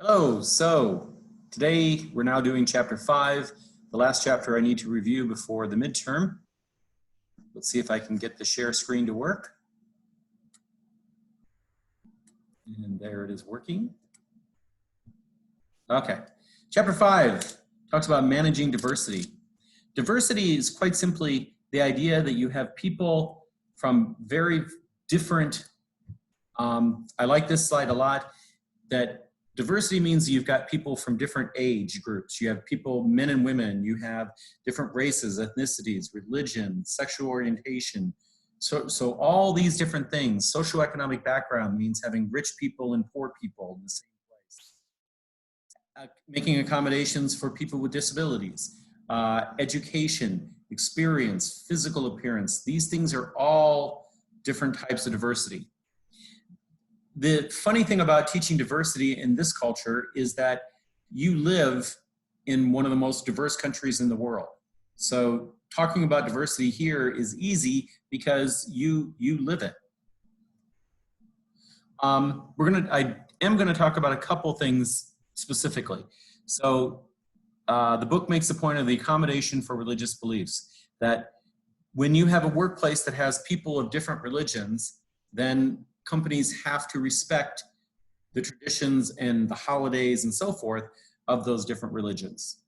Hello, so today we're now doing chapter 5, the last chapter I need to review before the midterm. Let's see if I can get the share screen to work. And there it is working. Okay, chapter 5 talks about managing diversity. Diversity is quite simply the idea that you have people from very different, I like this slide a lot, that diversity means you've got people from different age groups. You have people, men and women. You have different races, ethnicities, religion, sexual orientation. So all these different things. Socioeconomic background means having rich people and poor people in the same place. Making accommodations for people with disabilities. Education, experience, physical appearance. These things are all different types of diversity. The funny thing about teaching diversity in this culture is that you live in one of the most diverse countries in the world. So talking about diversity here is easy because you live it. I am gonna talk about a couple things specifically. So the book makes the point of the accommodation for religious beliefs, that when you have a workplace that has people of different religions, then companies have to respect the traditions and the holidays and so forth of those different religions.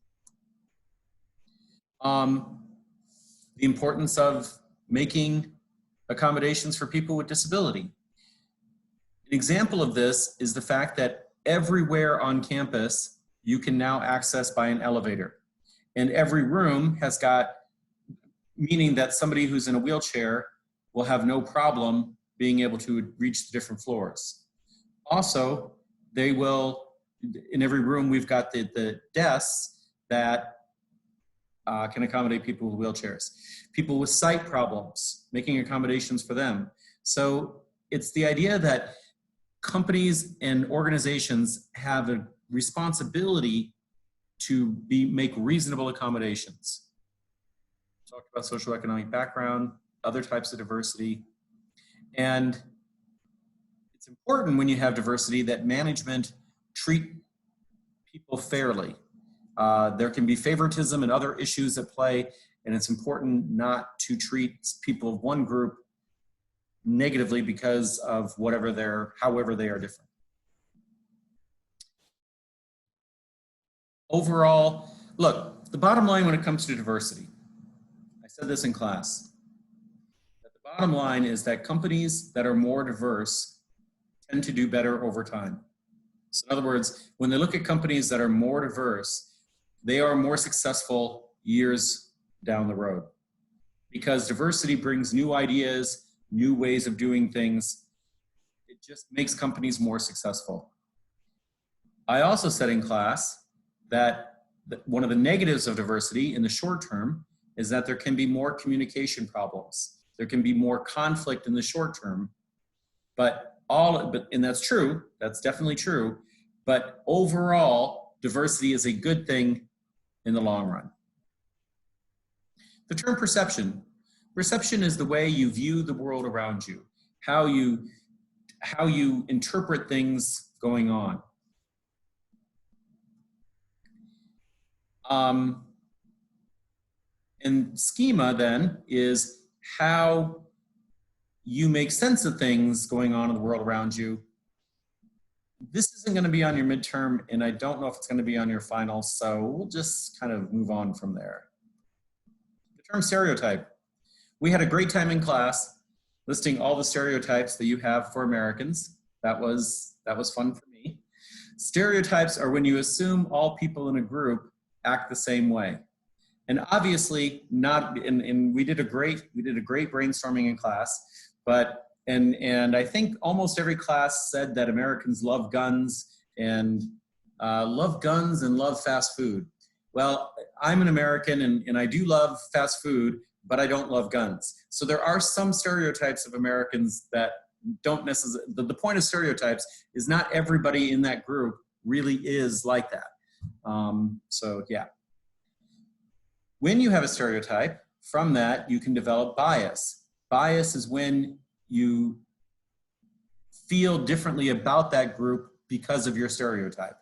The importance of making accommodations for people with disability. An example of this is the fact that everywhere on campus you can now access by an elevator. And every room has got, meaning that somebody who's in a wheelchair will have no problem being able to reach the different floors. Also, they will, in every room, we've got the desks that can accommodate people with wheelchairs. People with sight problems, making accommodations for them. So it's the idea that companies and organizations have a responsibility to make reasonable accommodations. Talked about socioeconomic background, other types of diversity. And it's important when you have diversity that management treat people fairly. There can be favoritism and other issues at play, and it's important not to treat people of one group negatively because of however they are different. Overall, look, the bottom line when it comes to diversity, I said this in class, bottom line is that companies that are more diverse tend to do better over time. So in other words, when they look at companies that are more diverse, they are more successful years down the road because diversity brings new ideas, new ways of doing things. It just makes companies more successful. I also said in class that one of the negatives of diversity in the short term is that there can be more communication problems. There can be more conflict in the short term, and that's true, that's definitely true, but overall, diversity is a good thing in the long run. The term perception. Perception is the way you view the world around you, how you interpret things going on. And schema then is how you make sense of things going on in the world around you. This isn't going to be on your midterm, and I don't know if it's going to be on your final, so we'll just kind of move on from there. The term stereotype. We had a great time in class listing all the stereotypes that you have for Americans. That was fun for me. Stereotypes are when you assume all people in a group act the same way. And obviously not, and we did a great brainstorming in class, and I think almost every class said that Americans love guns and love fast food. Well, I'm an American and I do love fast food, but I don't love guns. So there are some stereotypes of Americans that don't necessarily, the point of stereotypes is not everybody in that group really is like that. So yeah. When you have a stereotype, from that you can develop bias. Bias is when you feel differently about that group because of your stereotype.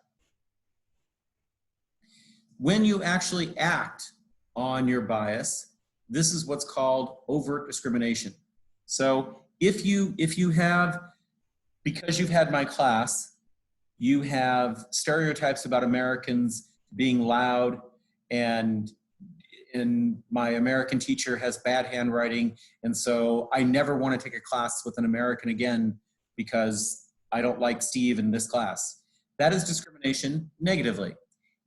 when you actually act on your bias, this is what's called overt discrimination. So if you have, because you've had my class, you have stereotypes about Americans being loud, and my American teacher has bad handwriting, and so I never want to take a class with an American again because I don't like Steve in this class. That is discrimination negatively.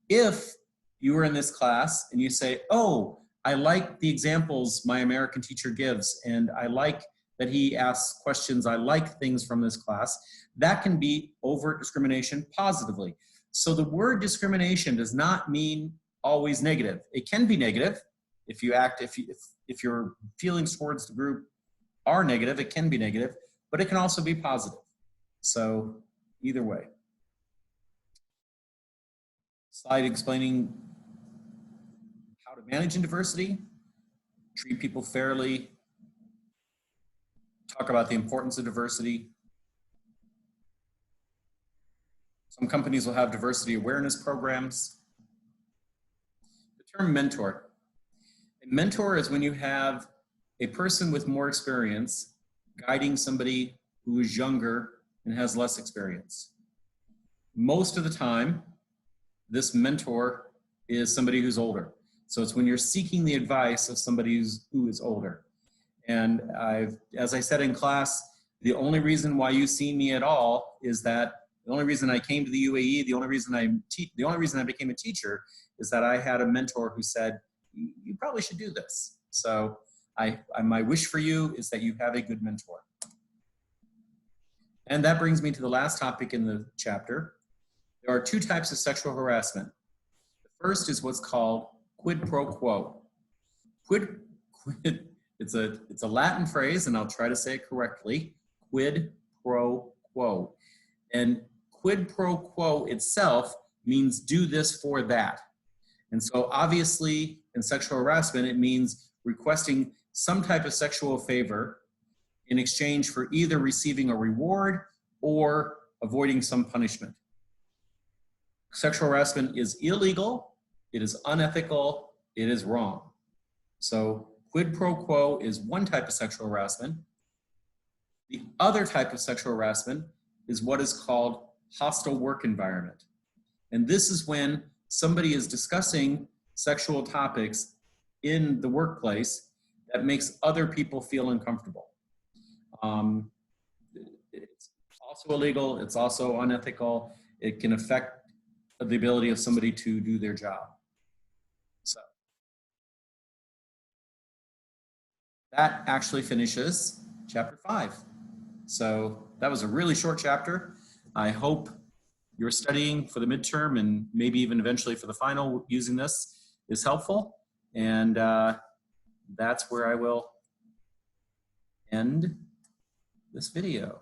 If you were in this class and you say, oh, I like the examples my American teacher gives, and I like that he asks questions, I like things from this class, that can be overt discrimination positively. So the word discrimination does not mean always negative. It can be negative if you act, if your feelings towards the group are negative, it can be negative, but it can also be positive. So either way. Slide explaining how to manage in diversity, treat people fairly, talk about the importance of diversity. Some companies will have diversity awareness programs. The term mentor. A mentor is when you have a person with more experience guiding somebody who is younger and has less experience. Most of the time, this mentor is somebody who's older. So it's when you're seeking the advice of somebody who is older. And as I said in class, the only reason why you see me at all is that the only reason I came to the UAE, the only reason I became a teacher is that I had a mentor who said, you probably should do this. So my wish for you is that you have a good mentor. And that brings me to the last topic in the chapter. There are two types of sexual harassment. The first is what's called quid pro quo. It's a Latin phrase, and I'll try to say it correctly. Quid pro quo. And quid pro quo itself means do this for that. And so obviously in sexual harassment, it means requesting some type of sexual favor in exchange for either receiving a reward or avoiding some punishment. Sexual harassment is illegal, it is unethical, it is wrong. So quid pro quo is one type of sexual harassment. The other type of sexual harassment is what is called hostile work environment. And this is when somebody is discussing sexual topics in the workplace that makes other people feel uncomfortable. It's also illegal, it's also unethical, it can affect the ability of somebody to do their job. So that actually finishes chapter 5. So that was a really short chapter. I hope you're studying for the midterm and maybe even eventually for the final using this is helpful. And that's where I will end this video.